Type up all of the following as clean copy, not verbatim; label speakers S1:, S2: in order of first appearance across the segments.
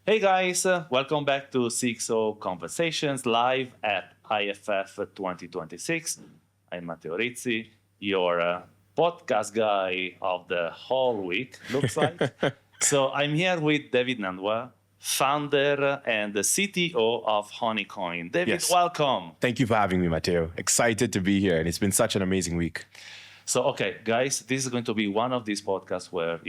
S1: Hey guys, welcome back to CXO Conversations live at IFF 2026. I'm Matteo Rizzi, your podcast guy of the whole week, looks like. So I'm here with David Nandwa, founder and the CTO of HoneyCoin. David,
S2: Yes.
S1: welcome.
S2: Thank you for having me, Matteo. Excited to be here, and it's been such an amazing week.
S1: So, okay, guys, this is going to be one of these podcasts where,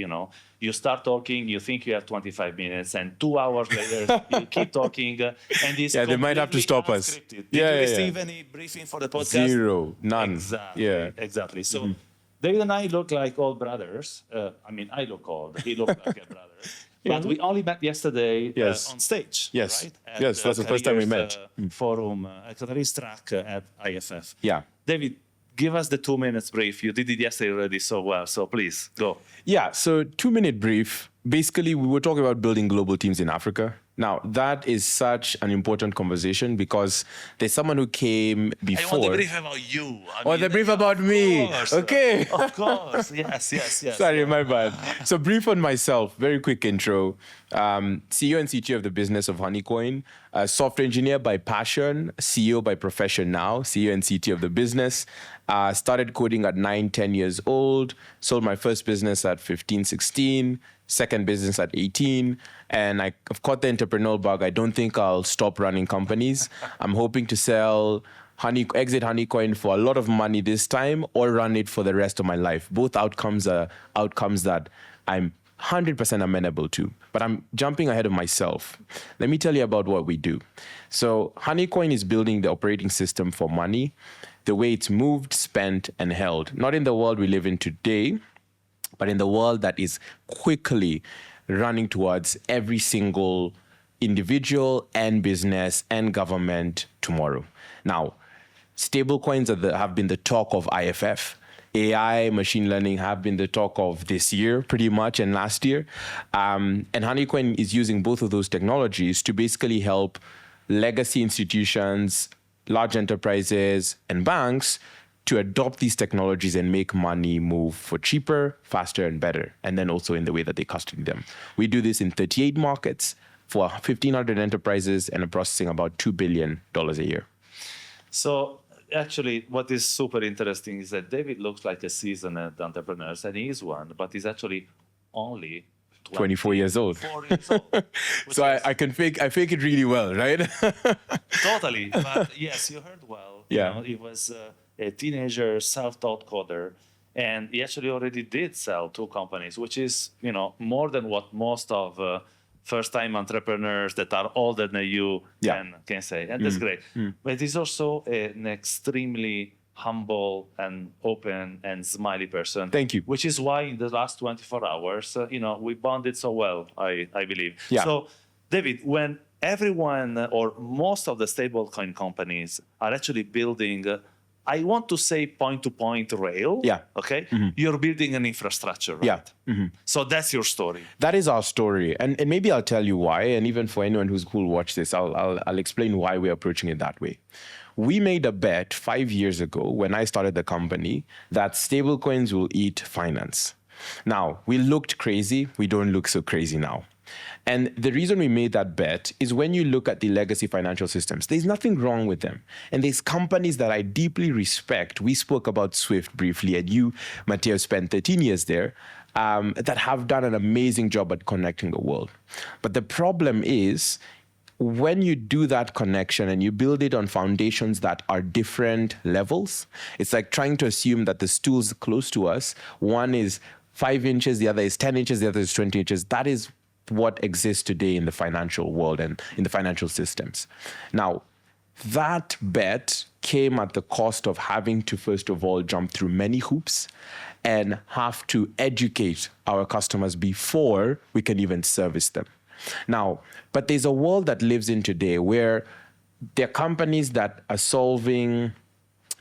S1: you start talking, you think you have 25 minutes, and 2 hours later, you keep talking, and it's
S2: they might have to stop us.
S1: unscripted. Did
S2: Yeah,
S1: you
S2: yeah,
S1: receive
S2: yeah.
S1: any briefing for the podcast?
S2: Zero, none.
S1: Exactly,
S2: Yeah.
S1: exactly. So, David and I look like old brothers. I look old. He looks like a brother. But we only met yesterday
S2: Yes.
S1: on stage,
S2: Yes.
S1: right?
S2: Yes, that's the first time we met.
S1: Forum, careers track at IFF.
S2: Yeah.
S1: David, give us the 2 minutes brief. You did it yesterday already so well, so please go.
S2: Yeah, so 2-minute brief. Basically, we were talking about building global teams in Africa. Now, that is such an important conversation because there's someone who came before.
S1: I want the brief about you.
S2: The brief about me.
S1: Course,
S2: Okay.
S1: Of course. Yes.
S2: Sorry, my bad. So brief on myself, very quick intro. CEO and CTO of the business of HoneyCoin, software engineer by passion, CEO by profession now, CEO and CTO of the business. Started coding at 9-10 years old, sold my first business at 15-16, second business at 18, and I've caught the entrepreneurial bug. I don't think I'll stop running companies. I'm hoping to exit HoneyCoin for a lot of money this time or run it for the rest of my life. Both outcomes are outcomes that I'm 100% amenable to, but I'm jumping ahead of myself. Let me tell you about what we do. So HoneyCoin is building the operating system for money, the way it's moved, spent, and held. Not in the world we live in today, but in the world that is quickly running towards every single individual and business and government tomorrow. Now, stablecoins have been the talk of IFF. AI, machine learning have been the talk of this year, pretty much, and last year. And HoneyCoin is using both of those technologies to basically help legacy institutions, large enterprises, and banks to adopt these technologies and make money move for cheaper, faster, and better, and then also in the way that they custody them. We do this in 38 markets for 1,500 enterprises and are processing about $2 billion a year.
S1: So actually, what is super interesting is that David looks like a seasoned entrepreneur, and he is one, but he's actually only
S2: 24 years old.
S1: 4 years old.
S2: So I fake it really well, right?
S1: Totally. But yes, you heard well.
S2: Yeah.
S1: He was a teenager, self-taught coder, and he actually already did sell 2 companies, which is, more than what most of first-time entrepreneurs that are older than you can say. And that's great. But he's also an extremely humble and open and smiley person.
S2: Thank you.
S1: Which is why in the last 24 hours, we bonded so well, I believe.
S2: Yeah.
S1: So, David, when everyone or most of the stablecoin companies are actually building, I want to say point-to-point rail.
S2: Yeah.
S1: Okay. You're building an infrastructure, right?
S2: Yeah.
S1: So that's your story.
S2: That is our story, and maybe I'll tell you why. And even for anyone who will watch this, I'll explain why we're approaching it that way. We made a bet 5 years ago when I started the company that stablecoins will eat finance. Now, we looked crazy. We don't look so crazy now. And the reason we made that bet is when you look at the legacy financial systems, there's nothing wrong with them. And there's companies that I deeply respect. We spoke about Swift briefly, and you, Matteo, spent 13 years there, that have done an amazing job at connecting the world. But the problem is, when you do that connection and you build it on foundations that are different levels, it's like trying to assume that the stools close to us, one is 5 inches, the other is 10 inches, the other is 20 inches. That is what exists today in the financial world and in the financial systems. Now, that bet came at the cost of having to, first of all, jump through many hoops and have to educate our customers before we can even service them. Now, but there's a world that lives in today where there are companies that are solving,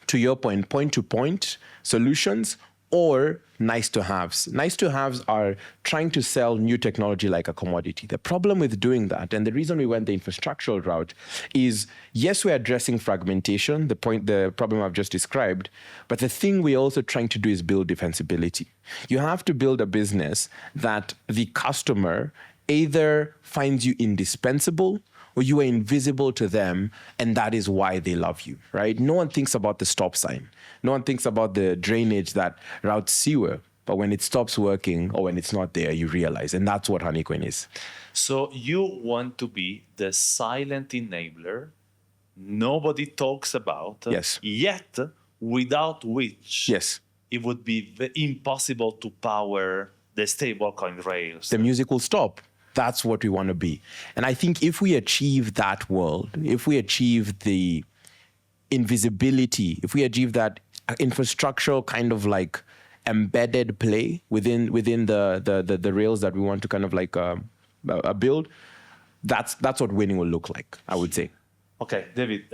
S2: to your point-to-point solutions or nice-to-haves. Nice-to-haves are trying to sell new technology like a commodity. The problem with doing that, and the reason we went the infrastructural route, is yes, we're addressing fragmentation, the problem I've just described, but the thing we're also trying to do is build defensibility. You have to build a business that the customer either finds you indispensable or you are invisible to them, and that is why they love you, right? No one thinks about the stop sign. No one thinks about the drainage that routes sewer. But when it stops working or when it's not there, you realize. And that's what HoneyCoin is.
S1: So you want to be the silent enabler nobody talks about,
S2: yes.
S1: Yet without which
S2: yes.
S1: it would be impossible to power the stablecoin rails.
S2: The music will stop. That's what we want to be. And I think if we achieve that world, if we achieve the invisibility, if we achieve that infrastructural kind of like embedded play within the rails that we want to kind of like build, that's what winning will look like, I would say.
S1: Okay, David,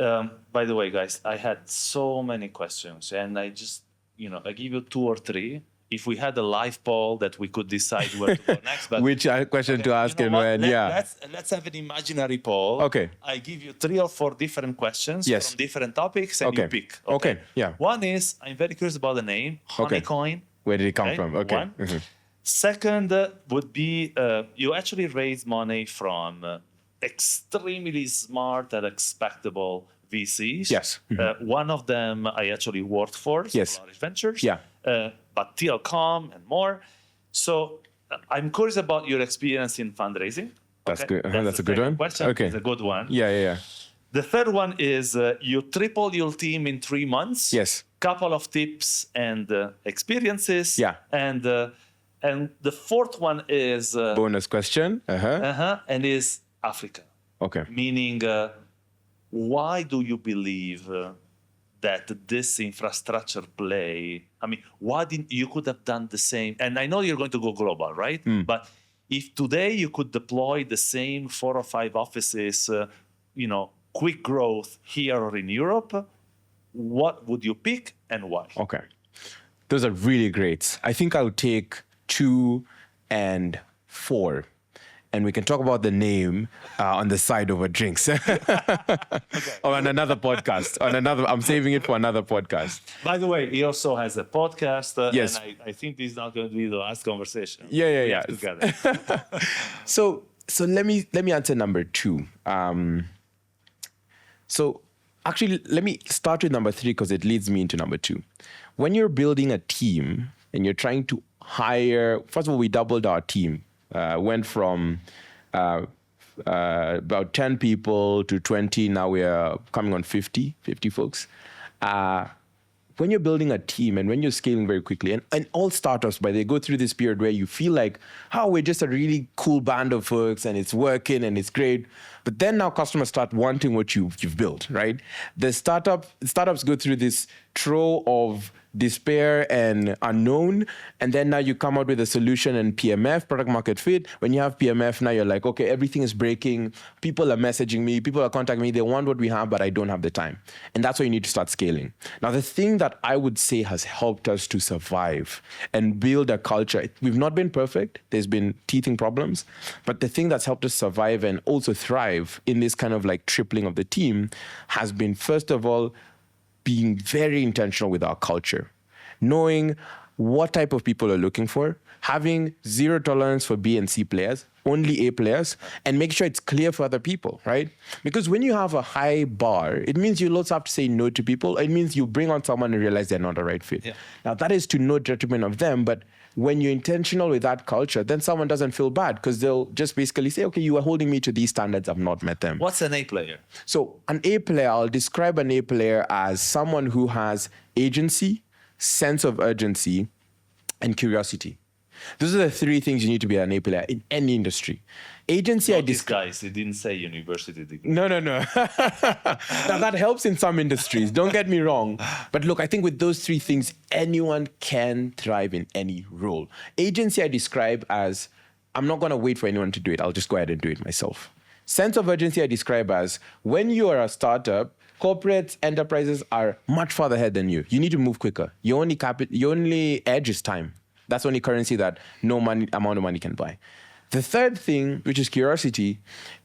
S1: by the way, guys, I had so many questions and I just, I give you 2 or 3. If we had a live poll that we could decide where to go next. But
S2: which question to ask and when,
S1: Let's have an imaginary poll.
S2: Okay.
S1: I give you 3 or 4 different questions from different topics and you pick.
S2: Okay, yeah.
S1: One is, I'm very curious about the name, HoneyCoin.
S2: Where did it come from? Okay.
S1: One. Mm-hmm. Second would be, you actually raise money from extremely smart and expectable VCs.
S2: Yes.
S1: Mm-hmm. One of them I actually worked for, Solaris Ventures.
S2: Yeah.
S1: But Telecom and more. So I'm curious about your experience in fundraising.
S2: That's good. That's a good one.
S1: Question.
S2: Okay.
S1: It's a good one.
S2: Yeah.
S1: The third one is you triple your team in 3 months.
S2: Yes.
S1: Couple of tips and experiences.
S2: Yeah.
S1: And the fourth one is
S2: bonus question.
S1: And is Africa.
S2: Okay.
S1: Meaning, why do you believe that this infrastructure play? I mean, why didn't you could have done the same? And I know you're going to go global, right? But if today you could deploy the same 4 or 5 offices, quick growth here or in Europe, what would you pick and why?
S2: Okay. Those are really great. I think I'll take 2 and 4. And we can talk about the name on the side over drinks. Or on another podcast. I'm saving it for another podcast.
S1: By the way, he also has a podcast.
S2: Yes.
S1: And I think this is not going to be the last conversation.
S2: Yeah.
S1: Together.
S2: So let me answer number 2. So actually, let me start with number 3 because it leads me into number 2. When you're building a team and you're trying to hire, first of all, we doubled our team. Went from about 10 people to 20. Now we are coming on 50 folks. When you're building a team and when you're scaling very quickly, and all startups, they go through this period where you feel like, we're just a really cool band of folks and it's working and it's great. But then now customers start wanting what you've built, right? The startups go through this trough of despair and unknown, and then now you come out with a solution and PMF, product market fit. When you have PMF, now you're like, okay, everything is breaking. People are messaging me, people are contacting me, they want what we have, but I don't have the time. And that's why you need to start scaling. Now, the thing that I would say has helped us to survive and build a culture, we've not been perfect, there's been teething problems, but the thing that's helped us survive and also thrive in this kind of like tripling of the team has been, first of all, being very intentional with our culture, knowing what type of people are looking for, having zero tolerance for B and C players, only A players, and make sure it's clear for other people, right? Because when you have a high bar, it means you'll also have to say no to people. It means you bring on someone and realize they're not the right fit. Yeah. Now, that is to no detriment of them, but when you're intentional with that culture, then someone doesn't feel bad because they'll just basically say, okay, you are holding me to these standards, I've not met them.
S1: What's an A player?
S2: So an A player, I'll describe an A player as someone who has agency, sense of urgency, and curiosity. Those are the 3 things you need to be an A player in any industry. Agency,
S1: these guys, they didn't say university degree.
S2: No. Now that helps in some industries, don't get me wrong. But look, I think with those 3 things, anyone can thrive in any role. Agency I describe as, I'm not going to wait for anyone to do it. I'll just go ahead and do it myself. Sense of urgency I describe as, when you are a startup, corporate enterprises are much farther ahead than you. You need to move quicker. Your only edge is time. That's the only currency that no amount of money can buy. The third thing, which is curiosity,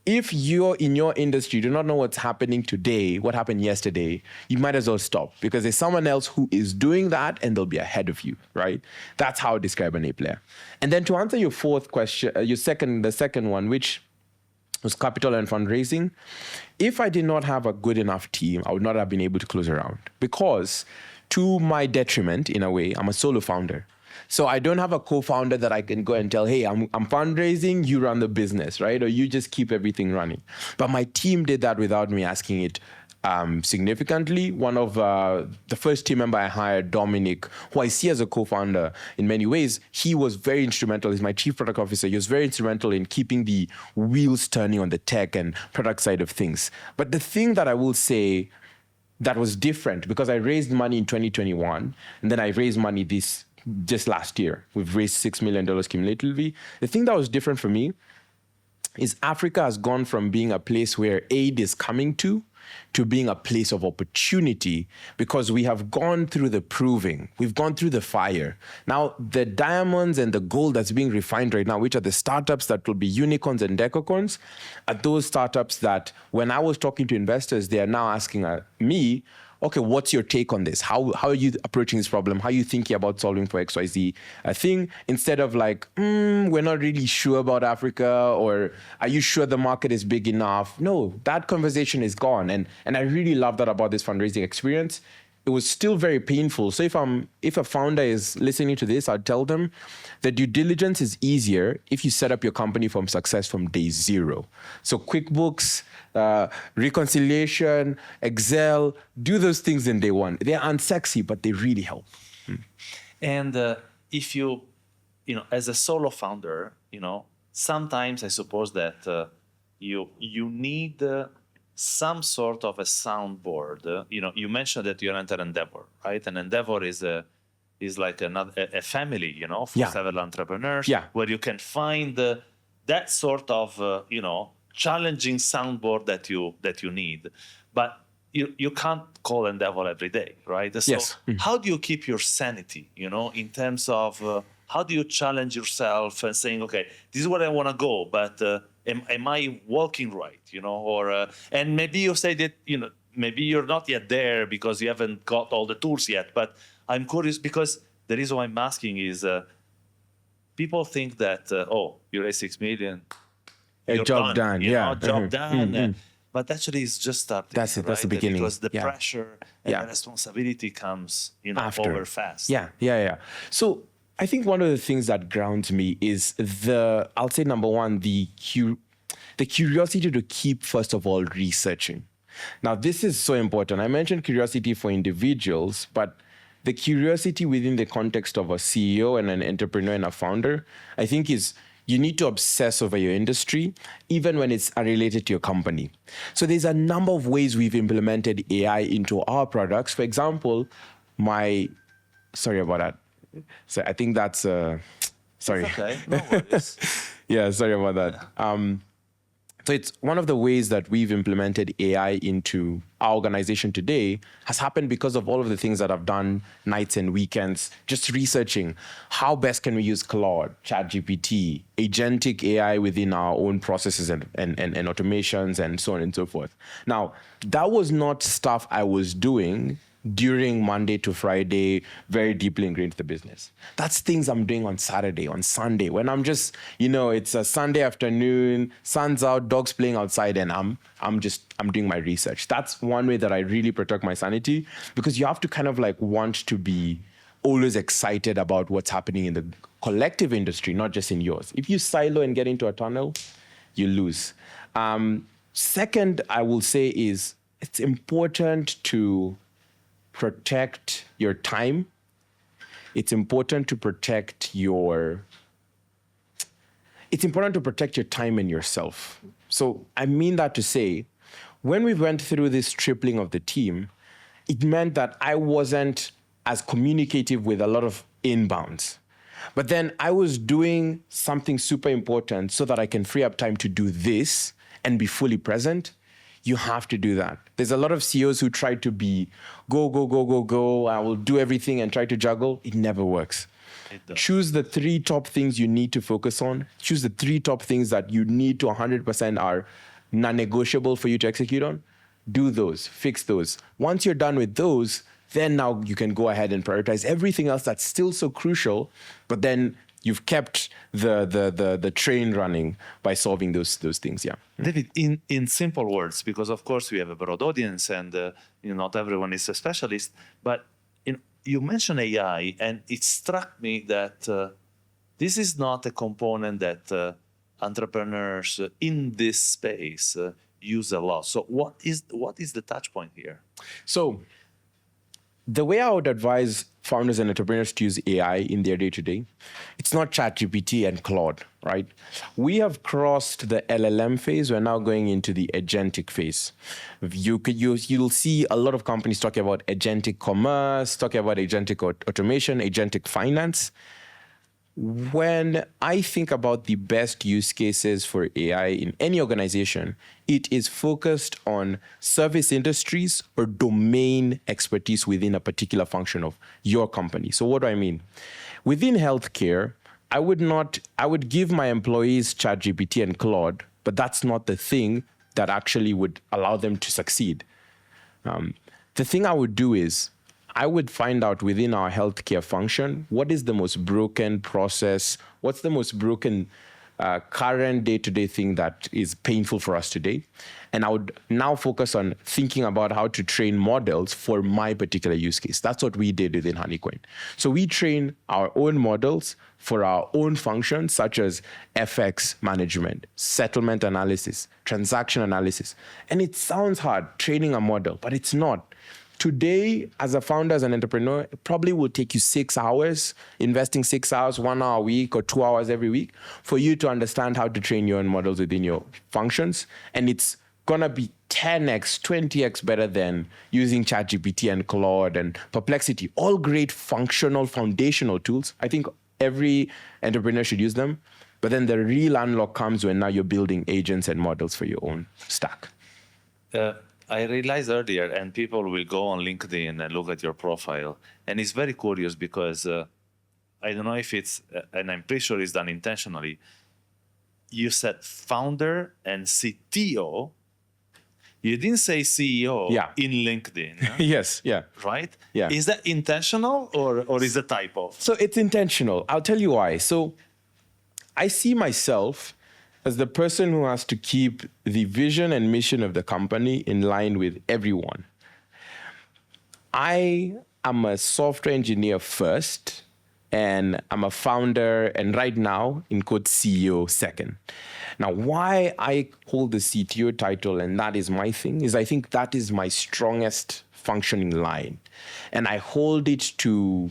S2: if you're in your industry, do not know what's happening today, what happened yesterday, you might as well stop because there's someone else who is doing that and they'll be ahead of you, right? That's how I describe an A player. And then to answer your fourth question, the second one, which was capital and fundraising. If I did not have a good enough team, I would not have been able to close a round because to my detriment, in a way, I'm a solo founder. So I don't have a co-founder that I can go and tell, hey, I'm fundraising, you run the business, right? Or you just keep everything running. But my team did that without me asking it significantly. One of the first team member I hired, Dominic, who I see as a co-founder in many ways, he was very instrumental. He's my chief product officer. He was very instrumental in keeping the wheels turning on the tech and product side of things. But the thing that I will say that was different, because I raised money in 2021, and then I raised money just last year. We've raised $6 million cumulatively. The thing that was different for me is Africa has gone from being a place where aid is coming to being a place of opportunity, because we have gone through the proving, we've gone through the fire. Now, the diamonds and the gold that's being refined right now, which are the startups that will be unicorns and decacorns, are those startups that when I was talking to investors, they are now asking me, okay, what's your take on this? How are you approaching this problem? How are you thinking about solving for XYZ thing? Instead of like, we're not really sure about Africa, or are you sure the market is big enough? No, that conversation is gone. And I really love that about this fundraising experience. It was still very painful. So if a founder is listening to this, I'd tell them that due diligence is easier if you set up your company from success from day zero. So QuickBooks, reconciliation, Excel, do those things in day one. They're unsexy, but they really help.
S1: And if you as a solo founder, sometimes I suppose that you need some sort of a soundboard. You mentioned that you entered Endeavor, right? And Endeavor is like a family, for several entrepreneurs, where you can find that sort of, challenging soundboard that you need. But you can't call Endeavor every day, right? So how do you keep your sanity, in terms of how do you challenge yourself and saying, okay, this is where I want to go, but am I walking right, or and maybe you say that, maybe you're not yet there because you haven't got all the tools yet, but I'm curious because the reason why I'm asking is people think that, you raised 6 million,
S2: job done.
S1: Job done. But actually it's just starting.
S2: That's it,
S1: right?
S2: that's the beginning.
S1: Because the pressure and the responsibility comes,
S2: after.
S1: over fast.
S2: Yeah. So I think one of the things that grounds me is I'll say number one, the curiosity to keep, first of all, researching. Now, this is so important. I mentioned curiosity for individuals, but the curiosity within the context of a CEO and an entrepreneur and a founder, I think is you need to obsess over your industry, even when it's related to your company. So there's a number of ways we've implemented AI into our products. For example, sorry about that. So I think that's sorry.
S1: It's okay, no worries.
S2: Yeah, sorry about that. So it's one of the ways that we've implemented AI into our organization today has happened because of all of the things that I've done nights and weekends, just researching how best can we use Claude, ChatGPT, agentic AI within our own processes and automations and so on and so forth. Now, that was not stuff I was doing during Monday to Friday, very deeply ingrained to the business. That's things I'm doing on Saturday, on Sunday, when I'm just, it's a Sunday afternoon, sun's out, dogs playing outside, and I'm doing my research. That's one way that I really protect my sanity, because you have to kind of like want to be always excited about what's happening in the collective industry, not just in yours. If you silo and get into a tunnel, you lose. Second, I will say is it's important to protect your time. It's important to protect your time and yourself. So I mean that to say, when we went through this tripling of the team, it meant that I wasn't as communicative with a lot of inbounds. But then I was doing something super important so that I can free up time to do this and be fully present. You have to do that. There's a lot of CEOs who try to be go, I will do everything and try to juggle. It never works.
S1: It does.
S2: Choose the 3 top things you need to focus on. Choose the 3 top things that you need to 100% are non-negotiable for you to execute on. Do those, fix those. Once you're done with those, then now you can go ahead and prioritize everything else that's still so crucial, but then you've kept the train running by solving those things. Yeah.
S1: David, in simple words, because of course we have a broad audience and not everyone is a specialist, but you mentioned AI, and it struck me that this is not a component that entrepreneurs in this space use a lot. So what is the touch point here?
S2: So the way I would advise founders and entrepreneurs to use AI in their day-to-day, it's not ChatGPT and Claude, right? We have crossed the LLM phase. We're now going into the agentic phase. You'll see a lot of companies talking about agentic commerce, talking about agentic automation, agentic finance. When I think about the best use cases for AI in any organization, it is focused on service industries or domain expertise within a particular function of your company. So what do I mean? Within healthcare, I would give my employees ChatGPT and Claude, but that's not the thing that actually would allow them to succeed. The thing I would do is I would find out within our healthcare function, what is the most broken process, what's the most broken current day-to-day thing that is painful for us today. And I would now focus on thinking about how to train models for my particular use case. That's what we did within HoneyCoin. So we train our own models for our own functions, such as FX management, settlement analysis, transaction analysis. And it sounds hard, training a model, but it's not. Today, as a founder, as an entrepreneur, it probably will take you 6 hours, investing 6 hours, 1 hour a week or 2 hours every week for you to understand how to train your own models within your functions. And it's going to be 10x, 20x better than using ChatGPT and Claude and Perplexity, all great functional, foundational tools. I think every entrepreneur should use them. But then the real unlock comes when now you're building agents and models for your own stack.
S1: I realized earlier, and people will go on LinkedIn and look at your profile, and it's very curious because I don't know if it's, and I'm pretty sure it's done intentionally. You said founder and CTO. You didn't say CEO in LinkedIn. Huh?
S2: Yes, yeah.
S1: Right?
S2: Yeah.
S1: Is that intentional or is it a typo?
S2: So it's intentional. I'll tell you why. So I see myself as the person who has to keep the vision and mission of the company in line with everyone. I am a software engineer first, and I'm a founder, and right now, in quote, CEO second. Now, why I hold the CTO title, and that is my thing, is I think that is my strongest functioning line. And I hold it to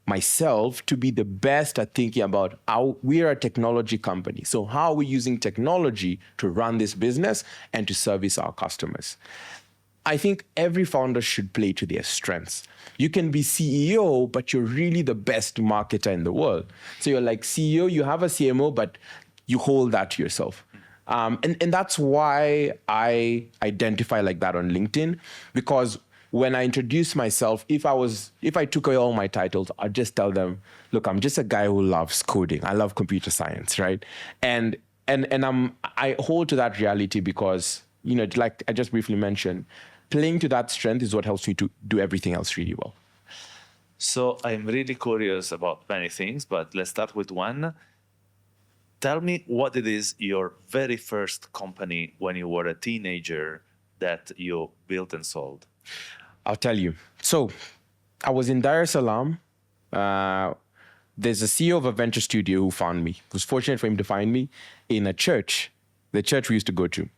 S2: myself to be the best at thinking about how we are a technology company. So how are we using technology to run this business and to service our customers? I think every founder should play to their strengths. You can be CEO, but you're really the best marketer in the world. So you're like CEO, you have a CMO, but you hold that to yourself. And that's why I identify like that on LinkedIn, because when I introduce myself, if I took away all my titles, I'd just tell them, look, I'm just a guy who loves coding. I love computer science, right? And I hold to that reality because, like I just briefly mentioned, playing to that strength is what helps me to do everything else really well.
S1: So I'm really curious about many things, but let's start with one. Tell me what it is your very first company when you were a teenager that you built and sold.
S2: I'll tell you. So I was in Dar es Salaam. There's a CEO of a venture studio who found me. It was fortunate for him to find me in a church, the church we used to go to.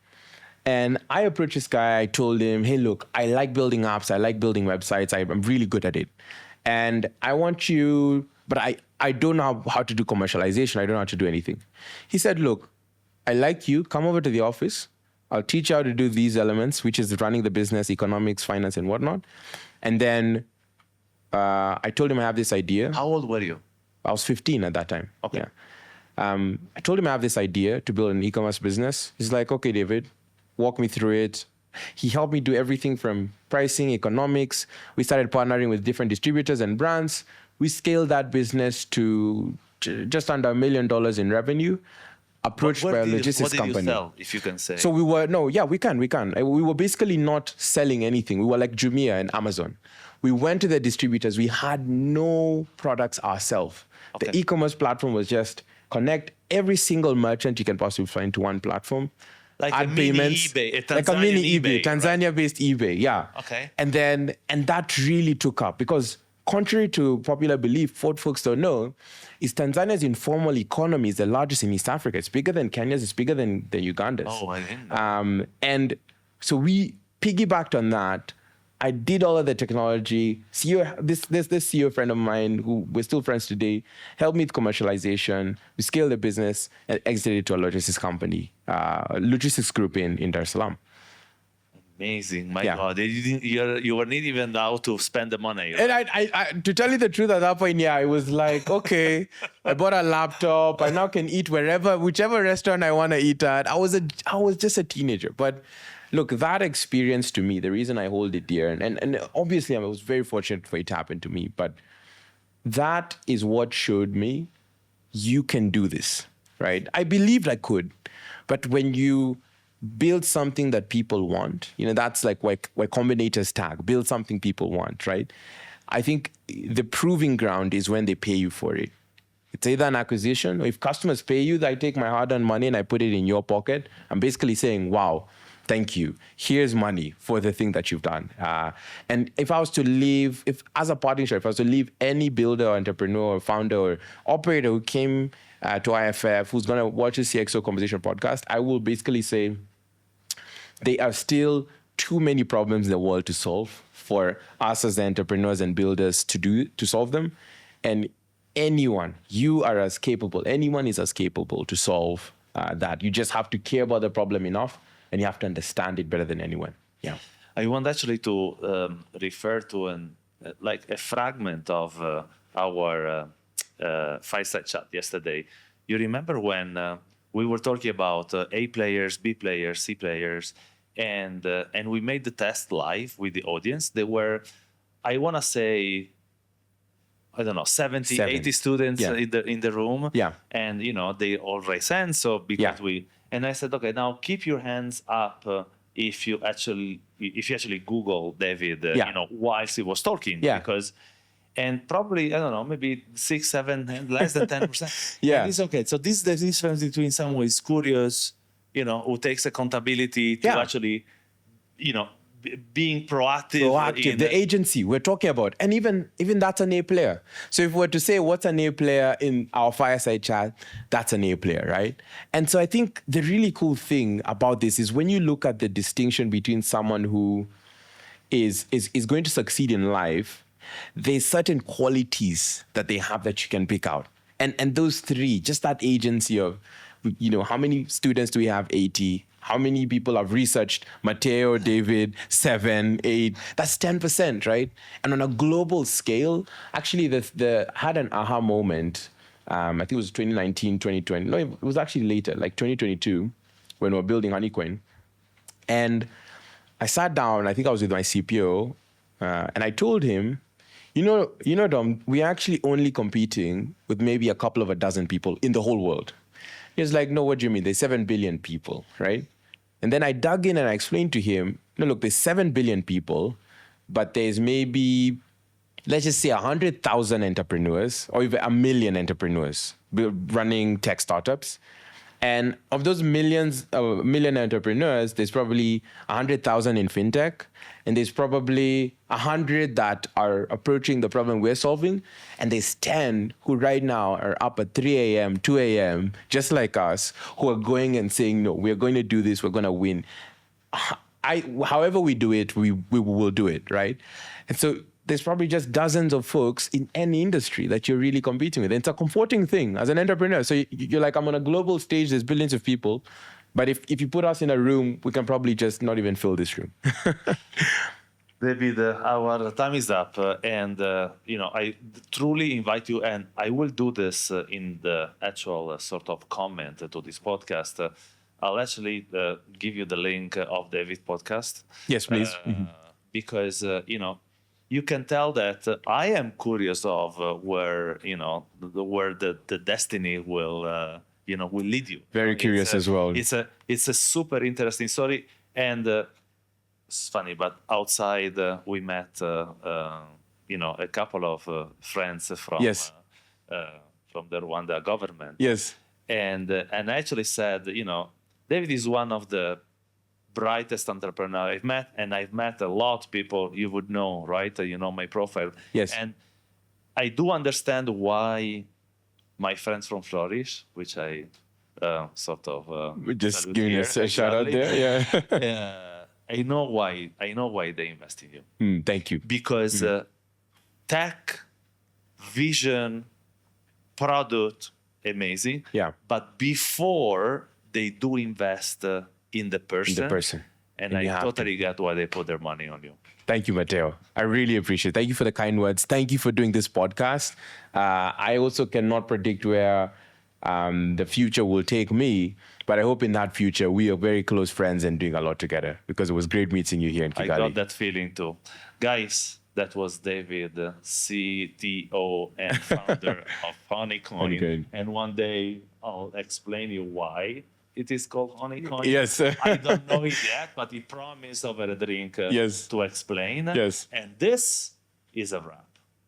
S2: And I approached this guy. I told him, hey, look, I like building apps. I like building websites. I'm really good at it. And I want you, but I don't know how to do commercialization. I don't know how to do anything. He said, look, I like you. Come over to the office. I'll teach you how to do these elements, which is running the business, economics, finance, and whatnot. And then I told him I have this idea.
S1: How old were you?
S2: I was 15 at that time.
S1: Okay.
S2: Yeah. I told him I have this idea to build an e-commerce business. He's like, okay, David, walk me through it. He helped me do everything from pricing, economics. We started partnering with different distributors and brands. We scaled that business to just under $1 million in revenue, approached by a logistics company.
S1: What did you sell, if you can say?
S2: So we can. We were basically not selling anything. We were like Jumia and Amazon. We went to the distributors. We had no products ourselves. Okay. The e-commerce platform was just connect every single merchant you can possibly find to one platform.
S1: Like a mini eBay,
S2: like a mini eBay,
S1: right?
S2: Tanzania-based eBay, yeah.
S1: Okay.
S2: And that really took up because contrary to popular belief, what folks don't know is Tanzania's informal economy is the largest in East Africa. It's bigger than Kenya's, it's bigger than Uganda's.
S1: Oh, I didn't know.
S2: And so we piggybacked on that. I did all of the technology. This CEO friend of mine, who we're still friends today, helped me with commercialization. We scaled the business and exited to a logistics company, logistics group in Dar es Salaam.
S1: Amazing, my God! You were not even out to spend the money.
S2: And I, to tell you the truth, at that point, I was like, okay, I bought a laptop. I now can eat whichever restaurant I want to eat at. I was just a teenager, but. Look, that experience to me, the reason I hold it dear, and obviously I was very fortunate for it to happen to me, but that is what showed me you can do this, right? I believed I could, but when you build something that people want, that's like why Combinator's tag, build something people want, right? I think the proving ground is when they pay you for it. It's either an acquisition, or if customers pay you, I take my hard-earned money and I put it in your pocket. I'm basically saying, wow, thank you. Here's money for the thing that you've done. And if I was to leave, as a partnership, if I was to leave any builder or entrepreneur or founder or operator who came to IFF, who's going to watch the CXO Conversation podcast, I will basically say there are still too many problems in the world to solve for us as the entrepreneurs and builders to solve them. And anyone is as capable to solve that. You just have to care about the problem enough, and you have to understand it better than anyone. Yeah.
S1: I want actually to refer to a fragment of our fireside chat yesterday. You remember when we were talking about A players, B players, C players, and we made the test live with the audience. There were, I want to say, I don't know, 70, 80 students in the room.
S2: Yeah.
S1: And, they all raised hands. So because and I said, okay, now keep your hands up if you actually Google David, whilst he was talking.
S2: Yeah.
S1: And probably, I don't know, maybe 6, 7, less than 10%.
S2: Yeah.
S1: And it's okay. So this is the difference between someone who is curious, who takes accountability to actually, being proactive.
S2: The agency we're talking about. And even that's an A player. So if we were to say what's an A player in our fireside chat, that's an A player, right? And so I think the really cool thing about this is when you look at the distinction between someone who is going to succeed in life, there's certain qualities that they have that you can pick out. And those three, just that agency of, how many students do we have? 80. How many people have researched Matteo, David, 7, 8? That's 10%, right? And on a global scale, actually, had an aha moment. I think it was 2019, 2020. No, it was actually later, like 2022, when we were building HoneyCoin. And I sat down, I think I was with my CPO, and I told him, Dom, we're actually only competing with maybe a couple of a dozen people in the whole world. He was like, no, what do you mean? There's 7 billion people, right? And then I dug in and I explained to him, no, look, there's 7 billion people, but there's maybe, let's just say 100,000 entrepreneurs or even 1 million entrepreneurs running tech startups. And of those million entrepreneurs, there's probably 100,000 in fintech, and there's probably 100 that are approaching the problem we're solving, and there's 10 who right now are up at 3 a.m., 2 a.m., just like us, who are going and saying, no, we're going to do this, we're going to win. However we do it, we will do it, right? And so there's probably just dozens of folks in any industry that you're really competing with. And it's a comforting thing as an entrepreneur. So you're like, I'm on a global stage, there's billions of people. But if you put us in a room, we can probably just not even fill this room.
S1: David, our time is up. I truly invite you, and I will do this in the actual sort of comment to this podcast. I'll actually give you the link of David's podcast.
S2: Yes, please.
S1: Because, you can tell that I am curious of where where the destiny will will lead you.
S2: Very curious as well.
S1: It's a super interesting story, and it's funny, but outside we met a couple of friends from
S2: Yes.
S1: From the Rwanda government.
S2: Yes.
S1: And actually said, David is one of the brightest entrepreneur I've met, and I've met a lot of people you would know, right? You know my profile.
S2: Yes.
S1: And I do understand why my friends from Flourish, which I sort of
S2: just giving us a shout out there. Yeah.
S1: I know why they invest in you.
S2: Thank you.
S1: Because tech, vision, product, amazing.
S2: Yeah.
S1: But before they do invest in the person. And I totally get why they put their money on you.
S2: Thank you, Matteo. I really appreciate it. Thank you for the kind words. Thank you for doing this podcast. I also cannot predict where the future will take me, but I hope in that future we are very close friends and doing a lot together, because it was great meeting you here in Kigali.
S1: I got that feeling too. Guys, that was David, CTO and founder of HoneyCoin. And one day I'll explain you why it is called HoneyCoin.
S2: Yes.
S1: I don't know it yet, but he promised over a drink to explain.
S2: Yes.
S1: And this is a wrap.